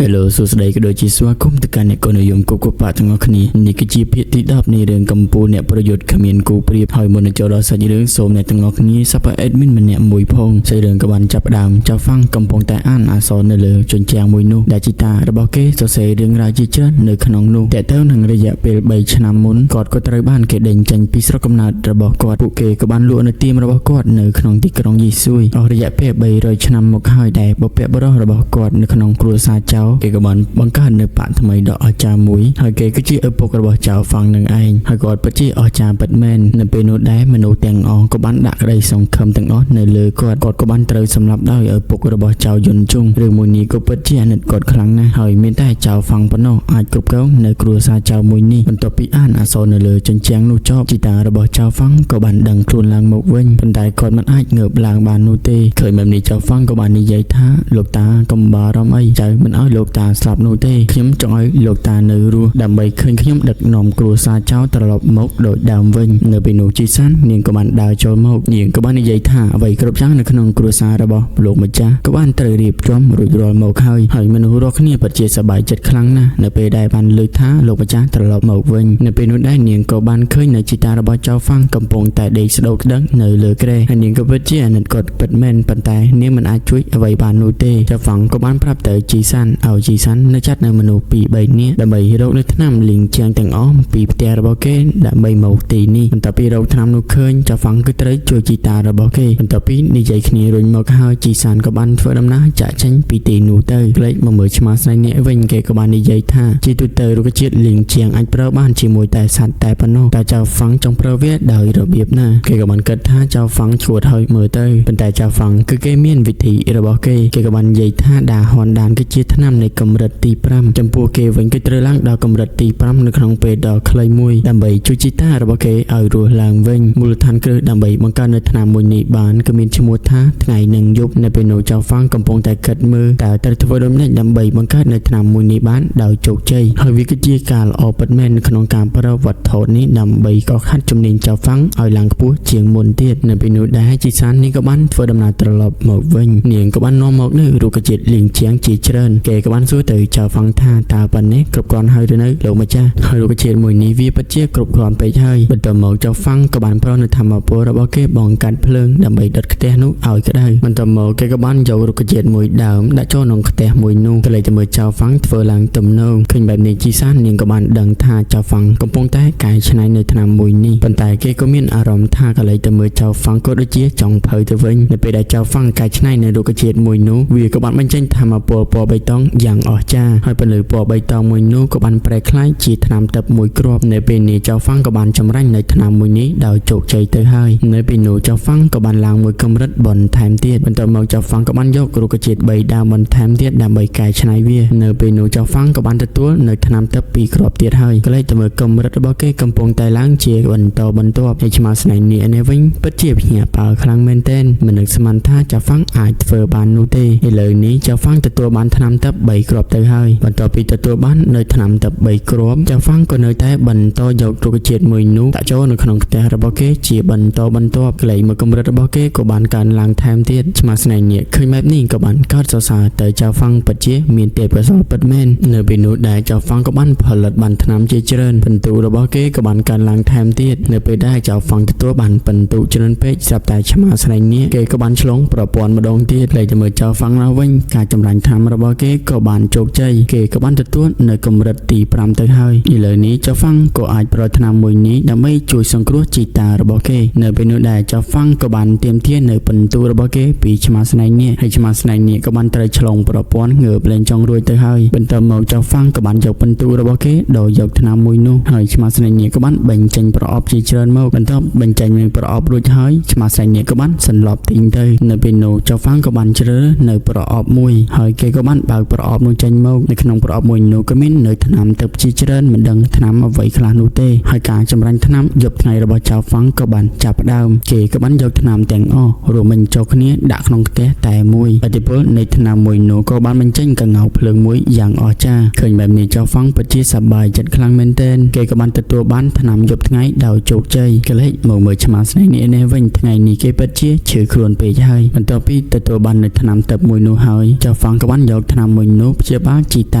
Hello សួស្តីក៏ដូចជាស្វាគមន៍ទៅកាន់អ្នកកូននិយមគូកបាទាំងអស់គ្នានេះគឺជាភាគទី10នៃរឿងកម្ពុជាអ្នកប្រយុទ្ធគ្មានគូប្រៀបហើយមុននឹងចូលដល់សាច់រឿងសូមអ្នកទាំងអស់គ្នាសាប់អេដមីនម្នាក់មួយផងសាច់រឿងក៏បានចាប់ផ្ដើមចៅហ្វាំងកំពុងតែអានអក្សរនៅលើជញ្ជាំងមួយនោះដែលជីតារបស់គេសរសេររឿងរ៉ាវជាច្រើននៅក្នុងនោះតែទៅនឹងរយៈពេល3ឆ្នាំមុនគាត់ក៏ត្រូវបានគេដេញចេញពីស្រុកកំណើតរបស់គាត់ពួកគេក៏បានលក់នៅទីមរបស់គាត់នៅក្នុងទីក្រុងយេស៊ុយអស់រយៈពេល300ឆ្នាំមកហើយដែលបុព្វបុរសរបស់គាត់នៅក្នុងគ្រួសារចៅគេក៏បានបង្កើតនៅបកថ្មីដ៏អស្ចារ្យមួយហើយគេគឺជាឪពុករបស់ចៅហ្វាំងនឹងឯងហើយគាត់ពិតជាអស្ចារ្យពិតមែននៅពេលនោះដែរមនុស្សទាំងអស់ក៏បានដាក់ក្តីសង្ឃឹមទាំងអស់នៅលើគាត់ក៏បានត្រូវសម្លាប់ដោយឪពុករបស់ចៅយុនជុងរឿងមួយនេះក៏ពិតជាអាណិតគាត់ខ្លាំងណាស់ហើយមានតែចៅហ្វាំងប៉ុណ្ណោះអាចគ្រប់គ្រងនៅគ្រួសារចៅមួយនេះបន្ទាប់ពីអានអក្សរនៅលើជញ្ជាំងនោះចប់ជីតារបស់ចៅហ្វាំងក៏បានដឹងខ្លួនឡើងមកវិញប៉ុន្តែគាត់មិនអាចងើបឡើងបាននោះទេឃើញបែបនេះចៅហ្វាំងក៏បាននិយាយថាលោកតាកុំបារម្ភអីចៅមិនឲ្យលោកតាស្លាប់នោះទេខ្ញុំចង់ឲ្យលោកតានៅរស់ដើម្បីឃើញខ្ញុំដឹកនាំគ្រួសារចៅត្រឡប់មកដូចដើមវិញនៅពេលនោះជីសាននាងក៏បានដើរចូលមកនាងក៏បាននិយាយថាអ្វីគ្រប់យ៉ាងនៅក្នុងគ្រួសាររបស់លោកម្ចាស់ក៏បានត្រូវរៀបចំរួចរាល់មកហើយមនុស្សរាល់គ្នាពិតជាសប្បាយចិត្តខ្លាំងណាស់នៅពេលដែលបានលើកថាលោកម្ចាស់ត្រឡប់មកវិញនៅពេលនោះដែរនាងក៏បានឃើញនៅជីតារបស់ចៅហ្វាំងកំពុងតែដេកស្ដោកស្ដឹងនៅលើគ្រែហើយនាងក៏ពិតជាអាណិតគាត់ពិតមែនប៉ុន្តែនាងមិនអាចជួយអ្វីបាននោះទេចៅហ្វាំងក៏បានប្រាប់ទៅជីសានឲ្យជីសាននៅចាត់នៅមនុស្ស2-3នាក់ដើម្បីរកនៅថ្នាំលីងជាងទាំងអស់ពីផ្ទះរបស់គេដើម្បីមកទីនេះបន្ទាប់ពីរកថ្នាំនោះឃើញចៅហ្វាំងគឺត្រូវជួយជីតារបស់គេបន្ទាប់ពីនិយាយគ្នារួចមកហើយជីសានក៏បានធ្វើដំណើរចាក់ចេញពីទីនោះទៅផ្លេចមកមើលឆ្មាស្នេហ៍នេះវិញគេក៏បាននិយាយថាជាទូទៅរុក្ខជាតិលីងជាងអាចប្រើបានជាមួយតែសត្វតែប៉ុណ្ណោះតែចៅហ្វាំងចង់ប្រើវាដោយរបៀបណាគេក៏បានគិតថាចៅហ្វាំងឈួតហើយមើលទៅប៉ុន្តែចៅហ្វាំងគឺគេមានវិធីរបស់គេក៏បាននិយាយថាដាហនដានគឺជាថ្នាំនៃកម្រិតទី5ចំពោះគេវិញគឺត្រូវឡើងដល់កម្រិតទី5នៅក្នុងពេលដ៏ខ្លីមួយដើម្បីជួយជីតារបស់គេឲ្យរស់ឡើងវិញមូលដ្ឋានគ្រឹះដើម្បីបង្កើតនៅថ្នាំមួយនេះបានគឺមានឈ្មោះថាថ្ងៃនិងយប់នៅពេលនោះចៅហ្វាំងកំពុងតែគិតមើលតើត្រូវធ្វើដូចម្តេចដើម្បីបង្កើតនៅថ្នាំមួយនេះបានដោយជោគជ័យហើយវាគឺជាការល្អពិតមែននៅក្នុងការប្រើវត្ថុនេះដើម្បីកខាត់ជំនាញចៅហ្វាំងឲ្យឡើងខ្ពស់ជាងមុនទៀតនៅពេលនោះដែរជីសាននេះក៏បានធ្វើដំណើរត្រឡប់មកវិញនាងក៏បាននាំមកនៅរុក្ខជាតិលីងជាងជាច្រើនគេក៏បានសួរទៅចៅហ្វាំងថាតើប៉ុណ្ណេះគ្រប់គ្រាន់ហើយឬនៅលោកម្ចាស់ហើយរុក្ខជាតិមួយនេះវាពិតជាគ្រប់គ្រាន់ពេកហើយបន្ទាប់មកចៅហ្វាំងក៏បានប្រើនៅធម្មពលរបស់គេបង្កាត់ភ្លើងដើម្បីដុតផ្ទះនោះឲ្យក្តៅបន្ទាប់មកគេក៏បានយករុក្ខជាតិមួយដើមដាក់ចូលក្នុងផ្ទះមួយនោះក៏លេចទៅមើលចៅហ្វាំងធ្វើឡើងទំនងឃើញបែបនេះជីសាននាងក៏បានដឹងថាចៅហ្វាំងកំពុងតែកែច្នៃនៅថ្នាំមួយនេះប៉ុន្តែគេក៏មានអារម្មណ៍ថាក៏លេចទៅមើលចៅហ្វាំងក៏ដូចជាចង់ភៅទៅវិញនៅពេលដែលចៅហ្វាំងកែច្នៃនៅរុក្ខជាតិមួយនោះវាក៏បានបញ្ចេញធម្មពលពណ៌បៃតងយ៉ាងអស្ចារ្យហើយពន្លឺពណ៌បៃតងមួយនោះក៏បានប្រែក្លាយជាថ្នាំទឹកមួយគ្រាប់នៅពេលនេះចៅហ្វាំងក៏បានចម្រាញ់នៅថ្នាំមួយនេះដោយជោគជ័យទៅហើយនៅពេលនោះចៅហ្វាំងក៏បានឡើងមួយកម្រិតបន្ថែមទៀតបន្ទាប់មកចៅហ្វាំងក៏បានយករុក្ខជាតិ3ដើមបន្ថែមទៀតដើម្បីកែច្នៃវានៅពេលនោះចៅហ្វាំងក៏បានទទួលនៅថ្នាំទឹក2គ្រាប់ទៀតហើយក៏លេចទៅមើលកម្រិតរបស់គេកំពុងតែឡើងជាបន្តបន្ទាប់ហើយឆ្មាស្នេហ៍នេះវិញពិតជាភ្ញាក់ផ្អើលខ្លាំងមែនទែនមិននឹកស្មានថាចៅហ្វាំងអាចធ្វើបាននោះទេឥឡូវនេះចៅហ្វាំងទទួលបានថ្នាំទឹក3គ្រាប់ទៅហើយបន្ទាប់ពីទទួលបាននៅថ្នាំទឹក3គ្រាប់ចៅហ្វាំងក៏នៅតែបន្តយករុក្ខជាតិមួយនោះដាក់ចូលនៅក្នុងផ្ទះរបស់គេជាបន្តបន្ទាប់ក្លែងមកកម្រិតរបស់គេក៏បានកើនឡើងថែមទៀតឆ្មាស្នេហ៍នេះឃើញបែបនេះក៏បានកោតសរសើរទៅចៅហ្វាំងពិតជាមានទេពកោសល្យពិតមែននៅពេលនោះដែរចៅហ្វាំងក៏បានផលិតបានថ្នាំជាច្រើនពិន្ទុរបស់គេក៏បានកើនឡើងថែមទៀតនៅពេលដែលចៅហ្វាំងទទួលបានពិន្ទុច្រើនពេកស្រាប់តែឆ្មាស្នេហ៍នេះគេក៏បានឆ្លងប្រព័ន្ធម្ដងទៀតលេចទៅមើលចៅហ្វាំងឡើងវិញការចម្រាញ់ថ្នាំរបស់គេក៏បានជោគជ័យគេក៏បានទទួលនៅកម្រិតទី5ទៅហើយឥឡូវនេះចៅហ្វាំងក៏អាចប្រើថ្នាំមួយនេះដើម្បីជួយសង្គ្រោះជីតារបស់គេនៅពេលនោះដែរចៅហ្វាំងក៏បានទាមទារនៅពិន្ទុរបស់គេពីឆ្មាស្នេហ៍នេះហើយឆ្មាស្នេហ៍នេះក៏បានត្រូវឆ្លងប្រព័ន្ធងើបលែងចង់រួចទៅហើយបន្ទាប់មកចៅហ្វាំងក៏បានយកពិន្ទុរបស់គេដោយយកថ្នាំមួយនោះហើយឆ្មាស្នេហ៍នេះក៏បានបញ្ចេញប្រអប់ជាច្រើនមកបន្ទាប់បញ្ចេញនឹងប្រអប់រួចហើយឆ្មាស្នេហ៍នេះក៏បានសន្លប់ទីងទៅនៅពេលនោះចៅហ្វាំងក៏បានជ្រើសនៅប្រអប់មួយហើយគេក៏បានបើកប្រអប់នោះចេញមកនៅក្នុងប្រអប់មួយនោះក៏មាននៅថ្នាំទឹកជាច្រើនមិនដឹងថ្នាំអ្វីខ្លះនោះទេហើយការចម្រាញ់ថ្នាំយប់ថ្ងៃរបស់ចៅហ្វាំងក៏បានចាប់ផ្ដើមគេក៏បានយកថ្នាំទាំងអស់រួមបញ្ចូលគ្នាដាក់ក្នុងផ្ទះតែមួយឥទ្ធិពលនៃថ្នាំមួយនោះក៏បានបញ្ចេញកង្កោភ្លើងមួយយ៉ាងអស្ចារ្យឃើញបែបនេះចៅហ្វាំងពិតជាសប្បាយចិត្តខ្លាំងមែនទែនគេក៏បានទទួលបានថ្នាំយប់ថ្ងៃដោយជោគជ័យក៏លេចមកមើលឆ្មាស្នេហ៍នេះវិញថ្ងៃនេះគេពិតជាឈឺខ្លួនពេកហើយបន្ទាប់ពីទទួលបាននៅថ្នាំទឹកមួយនោះហើយចៅហ្វាំងក៏បានយកថ្នាំមួយ វិញនោះជាបាជីតា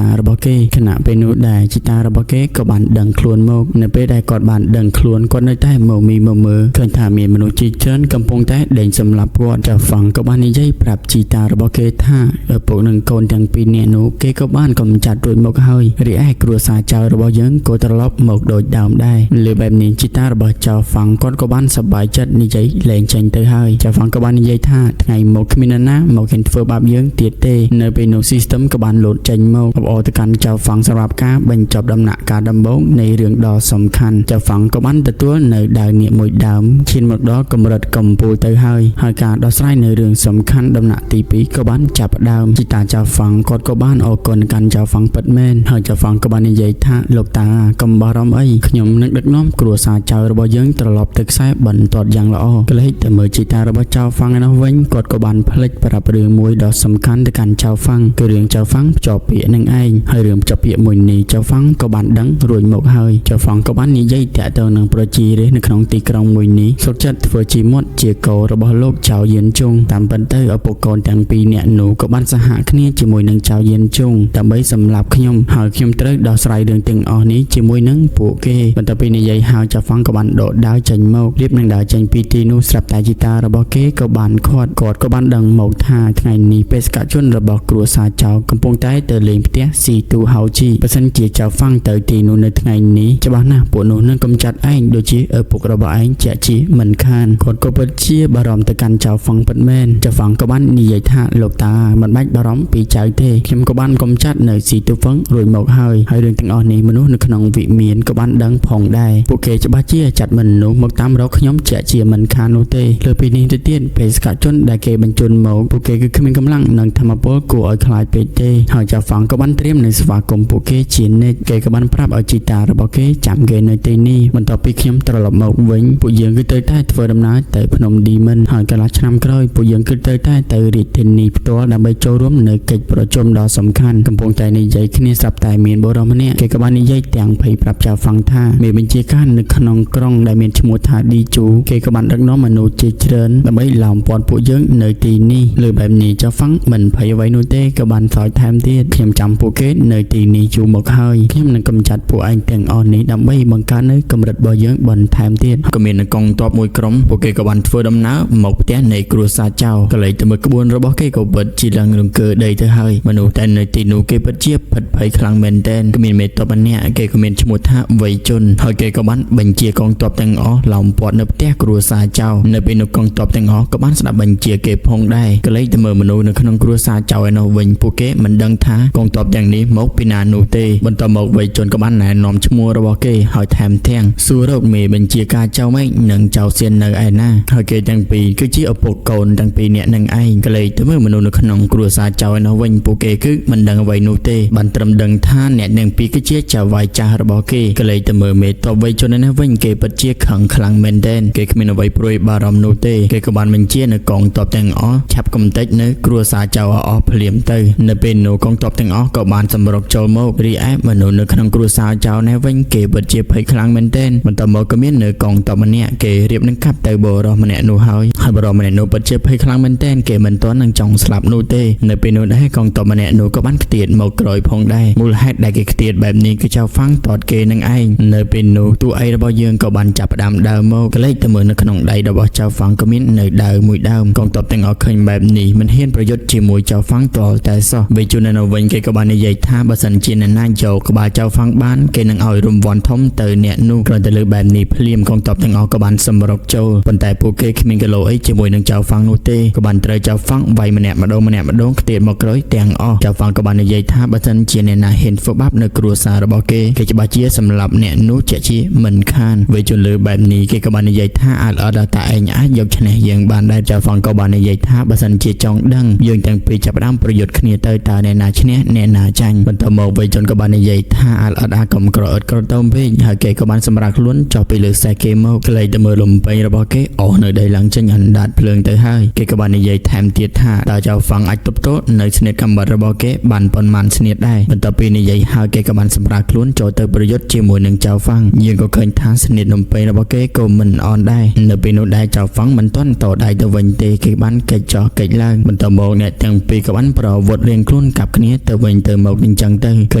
របស់គេខណៈពេលនោះដែរជីតារបស់គេក៏បានដឹងខ្លួនមកនៅពេលដែលគាត់បានដឹងខ្លួនគាត់នៅតែមកមីមកមើលឃើញថាមានមនុស្សជាច្រើនកំពុងតែដេញសម្លាប់គាត់ចៅហ្វាំងក៏បាននិយាយប្រាប់ជីតារបស់គេថាឪពុកនិងកូនទាំងពីរនាក់នោះគេក៏បានកំចាត់រួចមកហើយរីឯគ្រួសារចៅរបស់យើងក៏ត្រឡប់មកដូចដើមដែរលើបែបនេះជីតារបស់ចៅហ្វាំងគាត់ក៏បានសប្បាយចិត្តនិយាយលែងចេញទៅហើយចៅហ្វាំងក៏បាននិយាយថាថ្ងៃមកគ្មាននរណាមកហ៊ានធ្វើបាបយើងទៀតទេនៅពេលនោះ system ក៏បានលោតចេញមកអបអរទៅកាន់ចៅហ្វាំងសម្រាប់ការបញ្ចប់ដំណាក់កាលដំបូងនៃរឿងដ៏សំខាន់ចៅហ្វាំងក៏បានទទួលនៅដាវនាគមួយដើមឈានមកដល់កម្រិតកំពូលទៅហើយការដោះស្រាយនៅរឿងសំខាន់ដំណាក់ទី2ក៏បានចាប់ផ្ដើមជីតាចៅហ្វាំងគាត់ក៏បានអរគុណកាន់ចៅហ្វាំងពិតមែនហើយចៅហ្វាំងក៏បាននិយាយថាលោកតាកុំបារម្ភអីខ្ញុំនឹងដឹកនាំគ្រួសារចៅរបស់យើងត្រឡប់ទៅខ្សែបន្ទាត់យ៉ាងល្អក្លេកតែមើលជីតារបស់ចៅហ្វាំងឯនោះវិញគាត់ក៏បានផ្លេចប្រាប់រឿងមួយដ៏សំខាន់ទៅកាន់ចៅហ្វាំងគឺរឿងចៅហ្វាំងភ្ជាប់ពាក្យនឹងឯងហើយរឿងភ្ជាប់ពាក្យមួយនេះចៅហ្វាំងក៏បានដឹងរួចមកហើយចៅហ្វាំងក៏បាននិយាយតាក់ទងនឹងប្រជារាស្ត្រនៅក្នុងទីក្រុងមួយនេះសុខចិត្តធ្វើជាមាត់ជាកោរបស់លោកចៅយៀនជុងតាមពិតទៅឪពុកកូនទាំងពីរនាក់នោះក៏បានសហគ្នាជាមួយនឹងចៅយៀនជុងដើម្បីសម្លាប់ខ្ញុំហើយខ្ញុំត្រូវដោះស្រាយរឿងទាំងអស់នេះជាមួយនឹងពួកគេបន្ទាប់ពីនិយាយហើយចៅហ្វាំងក៏បានដកដាវចេញមករៀបនឹងដើរចេញពីទីនោះស្រាប់តែជីតារបស់គេក៏បានគាត់ក៏បានដឹងមកថាថ្ងៃនេះបេសកជនរបស់គ្រួសារចៅកំពុងតែទៅលេងផ្ទះស៊ីទូហៅជីបើសិនជាចៅហ្វាំងទៅទីនោះនៅថ្ងៃនេះច្បាស់ណាស់ពួកនោះនឹងកំចាត់ឯងដូចជាឪពុករបស់ឯងជាក់ជាមិនខានគាត់ក៏ពិតជាបារម្ភទៅកាន់ចៅហ្វាំងពិតមែនចៅហ្វាំងក៏បាននិយាយថាលោកតាមិនបាច់បារម្ភពីចៅទេខ្ញុំក៏បានកំចាត់នៅស៊ីទូហ្វឹងរួចមកហើយរឿងទាំងអស់នេះមនុស្សនៅក្នុងវិមានក៏បានដឹងផងដែរពួកគេច្បាស់ជាចាត់មនុស្សមកតាមរកខ្ញុំជាក់ជាមិនខាននោះទេលើពីនេះទៅទៀតបេសកជនដែលគេបញ្ជូនមកពួកគេគឺគ្មានកម្លាំងនិងធម៌ពលគួរឲ្យខ្លាចពេកទេហើយចៅហ្វាំងក៏បានត្រៀមនៅស្វាគមន៍ពួកគេជានិច្ចគេក៏បានប្រាប់ឲ្យជីតារបស់គេចាំគេនៅទីនេះបន្ទាប់ពីខ្ញុំត្រឡប់មកវិញពួកយើងគឺទៅតែធ្វើដំណើរទៅភ្នំឌីមិនហើយកន្លះឆ្នាំក្រោយពួកយើងគឺទៅតែទៅរាជធានីផ្ទាល់ដើម្បីចូលរួមនៅកិច្ចប្រជុំដ៏សំខាន់កំពុងតែនិយាយគ្នាស្រាប់តែមានបុរសម្នាក់គេក៏បាននិយាយទាំងភ័យប្រាប់ចៅហ្វាំងថាមានបញ្ជាការនៅក្នុងក្រុងដែលមានឈ្មោះថាឌីជូគេក៏បានដឹកនាំមនុស្សជាច្រើនដើម្បីឡោមព័ទ្ធពួកយើងនៅទីនេះលើបែបនេះចៅហ្វាំងមិនភ័យអ្វីនោះទេក៏បានសើចថែមទៀតខ្ញុំចាំពួកគេនៅទីនេះយូរមកហើយខ្ញុំនឹងកំចាត់ពួកឯងទាំងអស់នេះដើម្បីបង្កើននៅកម្រិតរបស់យើងបន្ថែមទៀតក៏មាននៅកងទ័ពមួយក្រុមពួកគេក៏បានធ្វើដំណើរមកផ្ទះនៃគ្រួសារចៅក៏លេចទៅមើលក្បួនរបស់គេក៏ពិតជាឡើងរង្គើដីទៅហើយមនុស្សតែនៅទីនោះគេពិតជាភិតភ័យខ្លាំងមែនទែនក៏មានមេទ័ពម្នាក់គេក៏មានឈ្មោះថាវ័យជុនហើយគេក៏បានបញ្ជាកងទ័ពទាំងអស់ឡោមព័ទ្ធនៅផ្ទះគ្រួសារចៅនៅពេលនោះកងទ័ពទាំងអស់ក៏បានស្ដាប់បញ្ជាគេផងដែរក៏លេចទៅមើលមនុស្សនៅក្នុងគ្រួសារចៅឯនោះវិញពួកគេមិនដឹងថាកងទ័ពទាំងនេះមកពីណានោះទេបន្ទាប់មកវ័យជុនក៏បានណែនាំឈ្មោះរបស់គេហើយថែមទាំងសួររកមេបញ្ជាការចៅម៉េចនិងចៅសៀននៅឯណាហើយគេទាំងពីរគឺជាឪពុកកូនទាំងពីរនាក់នឹងឯងក៏លេចទៅមើលមនុស្សនៅក្នុងគ្រួសារចៅឯនោះវិញពួកគេគឺមិនដឹងអ្វីនោះទេបានត្រឹមដឹងថាអ្នកទាំងពីរគឺជាចៅវាយចាស់របស់គេក៏លេចទៅមើលមេទ័ពវ័យជុនឯនោះវិញគេពិតជាខឹងខ្លាំងមែនទែនគេគ្មានអ្វីព្រួយបារម្ភនោះទេគេក៏បានបញ្ជានៅកងទ័ពទាំងអស់ឆាប់កំទេចនៅគ្រួសារចៅអស់ភ្លាមទៅនៅពេលនោះកងទ័ពទាំងអស់ក៏បានសម្រុកចូលមករីឯមនុស្សនៅក្នុងគ្រួសារចៅនេះវិញគេពិតជាភ័យខ្លាំងមែនទែនបន្ទាប់មកក៏មាននៅកងទ័ពម្នាក់គេរៀបនឹងកាប់ទៅបរិសម្នាក់នោះហើយបរិសម្នាក់នោះពិតជាភ័យខ្លាំងមែនទែនគេមិនទាន់នឹងចង់ស្លាប់នោះទេនៅពេលនោះដែរកងទ័pomម្នាក់នោះក៏បានខ្ទាតមកក្រោយផងដែរមូលហេតុដែលគេខ្ទាតបែបនេះគឺចៅហ្វាំងតតគេនឹងឯងនៅពេលនោះតួឯករបស់យើងក៏បានចាប់ផ្ដើមដើរមកក្លែកទៅមើលនៅក្នុងដៃរបស់ចៅហ្វាំងក៏មាននៅដើមមួយដើមកងទ័ពទាំងអស់ឃើញបែបនេះមិនហ៊ានប្រយុទ្ធជាមួយចៅហ្វាំងទាល់តែសោះវិជននៅវិញគេក៏បាននិយាយថាបើសិនជាអ្នកណាយកក្បាលចៅហ្វាំងបានគេនឹងឲ្យរង្វាន់ធំទៅអ្នកនោះគ្រាន់តែលើបែបនេះភ្លាមកងទ័ពទាំងអស់ក៏បានសម្រុកចូលប៉ុន្តែពួកគេគ្មានគីឡូអីជាមួយនឹងចៅហ្វាំងនោះទេក៏បានត្រូវចៅហ្វាំងវាយម្នាក់ម្ដងខ្ទាតមកក្រោយទាំងអស់ចៅហ្វាំងក៏បាននិយាយថាបើសិនជាអ្នកណាហ៊ានធ្វើបាបនៅគ្រួសាររបស់គេច្បាស់ជាសម្លាប់អ្នកនោះជាក់ជាមិនខានវិជនលើបែបនេះគេក៏បាននិយាយថាអត់តែឯងអាចយកឈ្នះយើងបានដែរចៅហ្វាំងក៏បាននិយាយថាបើសិនជាចង់ដឹងយើងទាំងពីរចាប់ផ្ដើមប្រយុទ្ធគ្នាទៅតើអ្នកណាឈ្នះអ្នកណាចាញ់បន្ទាប់មកវិជនក៏បាននិយាយថាកុំក្រអឺតក្រតោមពេកហើយគេក៏បានសម្រាប់ខ្លួនចុះពីលើខ្សែគេមកក្លែកទៅមើលលំពេញរបស់គេអស់នៅដីឡើងចេញអណ្ដាតភ្លើងទៅហើយគេក៏បាននិយាយថែមទៀតថាតើចៅហ្វាំងអាចទប់ទល់នៅស្នៀតកំបិតរបស់គេបានប៉ុន្មានស្នៀតដែរបន្ទាប់ពីនិយាយហើយគេក៏បានសម្រាប់ខ្លួនចូលទៅប្រយុទ្ធជាមួយនឹងចៅហ្វាំងយើងក៏ឃើញថាស្នៀតលំពេញរបស់គេក៏មិនអន់ដែរនៅពេលនោះដែរចៅហ្វាំងមិនទាន់តដៃទៅវិញទេគេបានកិច្ចចោះកិច្ចឡើងបន្ទាប់មកអ្នកទាំងពីរក៏បានប្រវត្តិរៀងខ្លួន ខ្លួនកាប់គ្នាទៅវិញទៅមកអញ្ចឹងទៅឃើ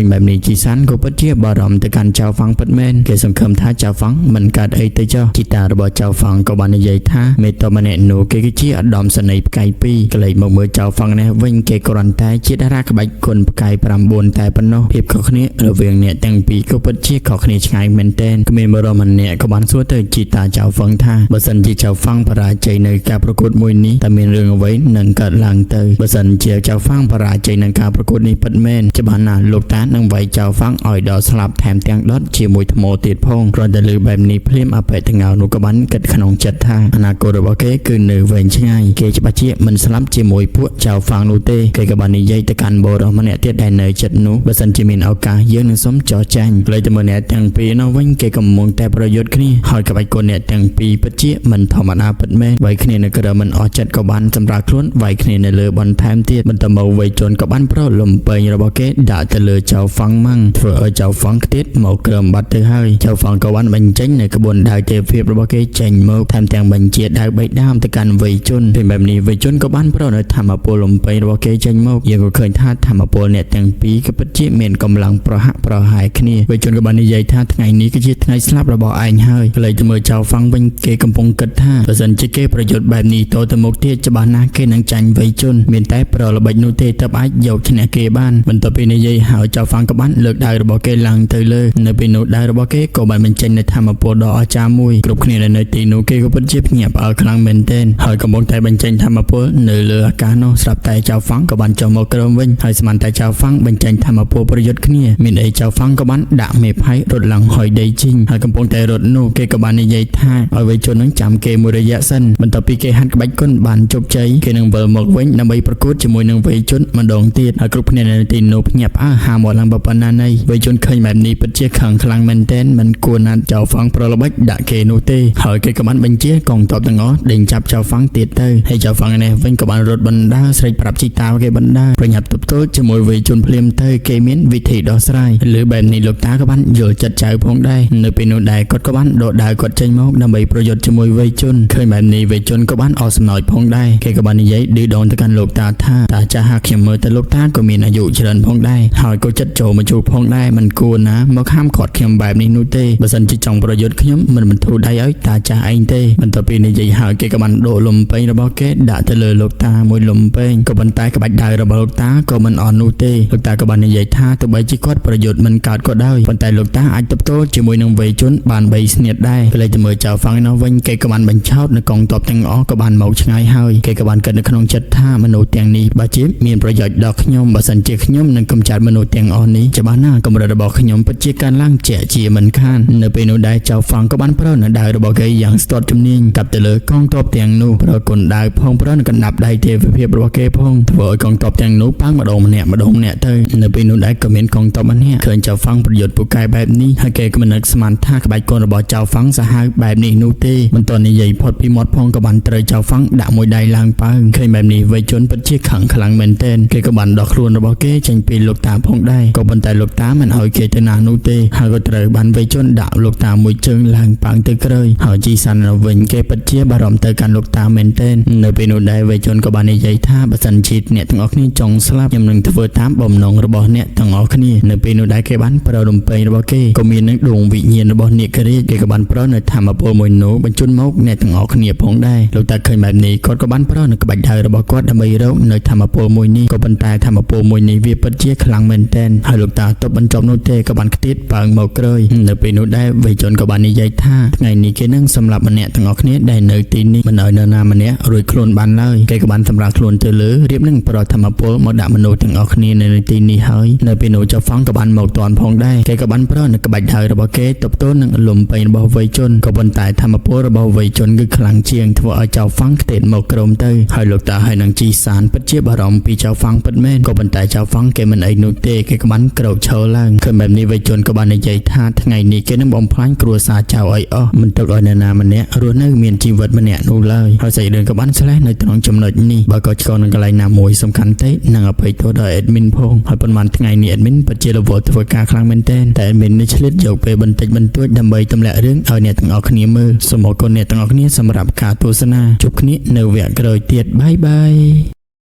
ញបែបនេះជីសានក៏ពិតជាបារម្ភទៅកាន់ចៅហ្វាំងពិតមែនគេសង្ឃឹមថាចៅហ្វាំងមិនកើតអីទៅចុះជីតារបស់ចៅហ្វាំងក៏បាននិយាយថាមេតម្នាក់នោះគេគឺជាឧត្តមសេនីយ៍ផ្កាយ2កលេចមកមើលចៅហ្វាំងនេះវិញគេគ្រាន់តែជាតារាក្បាច់គុណផ្កាយ9តែប៉ុណ្ណោះភាពខុសគ្នារវាងអ្នកទាំងពីរក៏ពិតជាខុសគ្នាឆ្ងាយមែនទែនគ្មានបរិមម្នាក់ក៏បានសួរទៅជីតាចៅហ្វាំងថាបើសិនជាចៅហ្វាំងបរាជ័យនៅការប្រកួតមួយនេះតើមានរឿងអ្វីនឹងកើតឡើងទៅបើសិនជាចៅហ្វាំងបរាជ័យនឹងការប្រកួតនេះពិតមែនច្បាស់ណាស់លោកតានឹងវាយចៅហ្វាំងឲ្យដល់ស្លាប់ថែមទាំងដុតជាមួយថ្មទៀតផងគ្រាន់តែលើបែបនេះភ្លាមអបិតងៅនោះក៏បានគិតក្នុងចិត្តថាអនាគតរបស់គេគឺនៅវែងឆ្ងាយគេច្បាស់ជាមិនស្លាប់ជាមួយពួកចៅហ្វាំងនោះទេគេក៏បាននិយាយទៅកាន់បរិសម្នាក់ទៀតដែលនៅចិត្តនោះបើសិនជាមានឱកាសយើងនឹងសុំចោះចាញ់លើទៅមើលអ្នកទាំងពីរនោះវិញគេកំពុងតែប្រយុទ្ធគ្នាហើយក្បាច់គុណអ្នកទាំងពីរពិតជាមិនធម្មតាពិតមែនវាយគ្នានៅក្រៅមិនអស់ចិត្តក៏បានសម្រាប់ខ្លួនវាយគ្នានៅលើបន្ថែមទៀតបន្តមកវ័យជន់ក៏បានប្រលំពេញរបស់គេដាក់ទៅលើចៅហ្វាំងម៉ាំងធ្វើឲ្យចៅហ្វាំងទៀតមកក្រឹមបាត់ទៅហើយចៅហ្វាំងក៏បានបញ្ចេញនៅក្បួនដាវទេពភាពរបស់គេចេញមកថែមទាំងបញ្ជាដាវបីដើមទៅកាន់វ័យជន់ពេលបែបនេះវ័យជន់ក៏បានប្រនៅធម្មពលលំពេញរបស់គេចេញមកយើងក៏ឃើញថាធម្មពលអ្នកទាំងពីរក៏ពិតជាមានកម្លាំងប្រហាក់ប្រហែលគ្នាវ័យជន់ក៏បាននិយាយថាថ្ងៃនេះគឺជាថ្ងៃស្លាប់របស់ឯងហើយក៏เลยទៅមើលចៅហ្វាំងវិញគេកំពុងគិតថាបើសិនជាគេប្រយុទ្ធបែបនេះតទៅមុខទៀតច្បាស់ណាស់គេនឹងចាញ់វ័យជន់មានតែប្រល្បិចនោះទេទើបអាចយកឈ្នះគេបានបន្ទាប់ពីនិយាយហើយចៅហ្វាំងក៏បានលើកដាវរបស់គេឡើងទៅលើនៅពេលនោះដាវរបស់គេក៏បានបញ្ចេញនៅធម្មពលដ៏អស្ចារ្យមួយគ្រប់គ្នានៅទីនោះគេក៏ពិតជាភ្ញាក់ផ្អើលខ្លាំងមែនទែនហើយកំពុងតែបញ្ចេញធម្មពលនៅលើអាកាសនោះស្រាប់តែចៅហ្វាំងក៏បានចុះមកក្រោមវិញហើយស្មានតែចៅហ្វាំងបញ្ចេញធម្មពលប្រយុទ្ធគ្នាមានអីចៅហ្វាំងក៏បានដាក់មេផៃរត់ឡើងហុយដីជីងហើយកំពុងតែរត់នោះគេក៏បាននិយាយថាឲ្យវ័យជន់នឹងចាំគេមួយរយៈសិនបន្ទាប់ពីគេហាត់ក្បាច់គុណបានជោគជ័យគេនឹងវិលមកវិញដើម្បីប្រកួតជាមួយនឹងវ័យជន់ម្ដងទៀតហើយគ្រប់គ្នានៅទីនោះភ្ញាក់ផ្អើលហាមកឡើងប៉ុណ្ណាណីវ័យជន់ឃើញបែបនេះពិតជាខឹងខ្លាំងមែនទែនមិនគួរណាត់ចៅហ្វាំងប្រល្បិចដាក់គេនោះទេហើយគេក៏បានបញ្ជាកងទ័ពទាំងអស់ដេញចាប់ចៅហ្វាំងទៀតទៅហើយចៅហ្វាំងនេះវិញក៏បានរត់បណ្ដាស្រែកប្រាប់ជីតាគេបណ្ដាប្រញាប់ទប់ទល់ជាមួយវ័យជន់ភ្លាមទៅគេមានវិធីដោះស្រាយលើបែបនេះលោកតាក៏បានយល់ចិត្តចៅផងដែរនៅពេលនោះដែរគាត់ក៏បានដកដាវគាត់ចេញមកដើម្បីប្រយុទ្ធជាមួយវ័យជន់ឃើញបែបនេះវ័យជន់ក៏បានអស់សំណើចផងដែរគេក៏បាននិយាយឌឺដងទៅកាន់លោកតាថាតាចាស់ហាខ្ញុំមើលទៅលោកតាក៏មានអាយុច្រើនផងដែរហើយក៏ចិត្តចូលមកជួបផងដែរមិនគួរណាមកហាមឃាត់ខ្ញុំបែបនេះនោះទេបើសិនជាចង់ប្រយុទ្ធខ្ញុំមិនបន្ធូរដៃឲ្យតាចាស់ឯងទេបន្ទាប់ពីនិយាយហើយគេក៏បានដកលំពេញរបស់គេដាក់ទៅលើលោកតាមួយលំពេញក៏ប៉ុន្តែក្បាច់ដាវរបស់លោកតាក៏មិនអស់នោះទេលោកតាក៏បាននិយាយថាទោះបីជាគាត់ប្រយុទ្ធមិនកើតក៏ដោយប៉ុន្តែលោកតាអាចទប់ទល់ជាមួយនឹងវ័យជន់បាន3ស្នៀតដែរក៏เลยទៅមើលចៅហ្វាំងនោះវិញគេក៏បានបញ្ឆោតនៅកងទ័ពទាំងអស់ក៏បានមកឆ្ងាយហើយគេក៏បានគិតនៅក្នុងចិត្តថាមនុស្សទាំងនេះបើជាមានប្រយោជន៍ដល់ខ្ញុំបើសិនជាខ្ញុំនឹងកម្ចាត់មនុស្សទាំងអស់នេះច្បាស់ណាស់កម្រិតរបស់ខ្ញុំពិតជាកើនឡើងជាក់ជាមិនខាននៅពេលនោះដែរចៅហ្វាំងក៏បានប្រើនៅដាវរបស់គេយ៉ាងស្ទាត់ជំនាញកាប់ទៅលើកងទ័ពទាំងនោះប្រើគុណដាវផងប្រើនៅកណ្ដាប់ដៃទេវភាពរបស់គេផងធ្វើឲ្យកងទ័ពទាំងនោះប៉ាំងម្ដងម្នាក់ទៅនៅពេលនោះដែរក៏មានកងទ័ពម្នាក់ឃើញចៅហ្វាំងប្រយុទ្ធពូកែបែបនេះហើយគេក៏មិននឹកស្មានថាក្បាច់គុណរបស់ចៅហ្វាំងសាហាវបែបនេះនោះទេមិនទាន់និយាយផុតពីមាត់ផងក៏បានត្រូវចៅហ្វាំងដាក់មួយដៃឡើងប៉ើងឃើញបែបនេះវ័យជន់ពិតជាខឹងខ្លាំងមែនទែនគេក៏បានដោះខ្លួនរបស់គេចេញពីលោកតាផងដែរក៏ប៉ុន្តែលោកតាមិនឲ្យគេទៅណានោះទេហើយក៏ត្រូវបានវ័យជន់ដាក់លោកតាមួយជើងឡើងប៉ើងទៅក្រោយហើយជីសាននៅវិញគេពិតជាបារម្ភទៅកាន់លោកតាមែនទែននៅពេលនោះដែរវ័យជន់ក៏បាននិយាយថាបើសិនជាអ្នកទាំងអស់គ្នាចង់ស្លាប់ខ្ញុំនឹងធ្វើតាមបំណងរបស់អ្នកទាំងអស់គ្នានៅពេលនោះដែរគេបានប្រើរំពេញរបស់គេក៏មាននឹងដួងវិញ្ញាណរបស់នាគរាជគេក៏បានប្រើនៅធម្មពលមួយនោះបញ្ជូនមកអ្នកទាំងអស់គ្នាផងដែរលោកតាឃើញបែបនេះគាត់ក៏បានប្រើនៅក្បាច់ដាវរបស់គាត់ដើម្បីរកនៅធម្មពលមួយនេះក៏ប៉ុន្តែធម្មពលមួយនេះវាពិតជាខ្លាំងមែនទែនហើយលោកតាទប់បញ្ចប់នោះទេក៏បានខ្ទាតប៉ើងមកក្រោយនៅពេលនោះដែរវ័យជន់ក៏បាននិយាយថាថ្ងៃនេះគេនឹងសម្លាប់ម្នាក់ទាំងអស់គ្នាដែលនៅទីនេះមិនឲ្យនរណាម្នាក់រួចខ្លួនបានឡើយគេក៏បានសម្រាប់ខ្លួនទៅលើរៀបនឹងប្រធម្មពលមកដាក់មនុស្សទាំងអស់គ្នានៅទីនេះហើយនៅពេលនោះចៅហ្វាំងក៏បានមកតាន់ផងដែរគេក៏បានប្រើនៅក្បាច់ដាវរបស់គេទប់ទល់នឹងលំពេញរបស់វ័យជន់ក៏ប៉ុន្តែធម្មពលរបស់វ័យជន់គឺខ្លាំងជាងធ្វើឲ្យចៅហ្វាំងខ្ទេតមកក្រោមទៅហើយលោកតាហើយនឹងជីសានពិតជាបារម្ភពីចៅហ្វាំងពិតមែនក៏ប៉ុន្តែចៅហ្វាំងគេមិនអីនោះទេគេក៏បានក្រោកឈរឡើងឃើញបែបនេះវ័យជន់ក៏បាននិយាយថាថ្ងៃនេះគេនឹងបំផ្លាញគ្រួសារចៅឲ្យអស់មិនទុកឲ្យនរណាម្នាក់រស់នៅមានជីវិតម្នាក់នោះឡើយហើយសាច់រឿងក៏បានឆ្លេះនៅត្រង់ចំណុចនេះបើក៏ឆ្កនឹងកន្លែងណាមួយសំខាន់ទេនឹងអភ័យទោសដល់ admin ផងហើយប៉ុន្មានថ្ងៃនេះ admin ពិតជារវល់ធ្វើការខ្លាំងមែនទែនតែ admin នេះឆ្លៀតយកពេលបន្តិចបន្តួចដើម្បីទម្លាក់រឿងឲ្យអ្នកទាំងអស់គ្នាមើលសូមអរគុណអ្នកទាំងអស់គ្នាសម្រាប់ការទស្សនាជួបគ្នានៅវគ្គក្រោយទៀតបាយបាយ